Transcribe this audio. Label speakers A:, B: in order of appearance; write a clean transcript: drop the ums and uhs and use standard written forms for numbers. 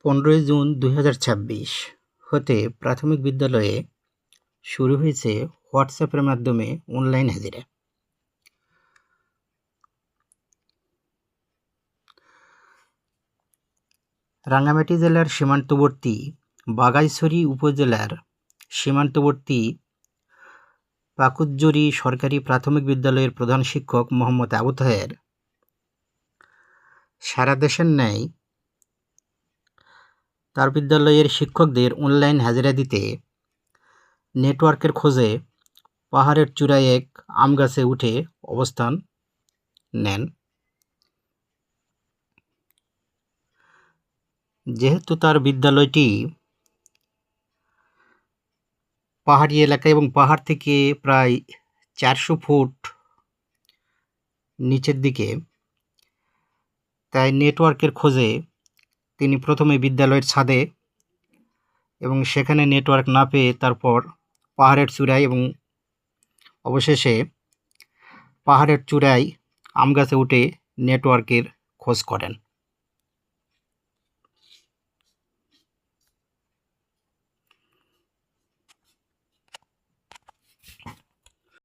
A: 15 June 2026 হতে প্রাথমিক বিদ্যালয়ে শুরু হয়েছে হোয়াটসঅ্যাপের মাধ্যমে অনলাইন হাজিরা। রাঙ্গামাটি জেলার সীমান্তবর্তী বাঘাইছড়ি উপজেলার সীমান্তবর্তী পাকুজুরি সরকারি প্রাথমিক বিদ্যালয়ের প্রধান শিক্ষক মোহাম্মদ আবু তাহের সারা দেশের ন্যায় তার বিদ্যালয়ের শিক্ষকদের অনলাইন হাজিরা দিতে নেটওয়ার্কের খোঁজে পাহাড়ের চূড়ায় এক আম গাছে উঠে অবস্থান নেন। যেহেতু তার বিদ্যালয়টি পাহাড়ি এলাকা এবং পাহাড় থেকে প্রায় 400 ফুট নিচের দিকে, তাই নেটওয়ার্কের খোঁজে তিনি প্রথমে বিদ্যালয়ের ছাদে এবং সেখানে নেটওয়ার্ক না পেয়ে তারপর পাহাড়ের চূড়ায় এবং অবশেষে পাহাড়ের চূড়ায় আম গাছে উঠে নেটওয়ার্কের খোঁজ করেন।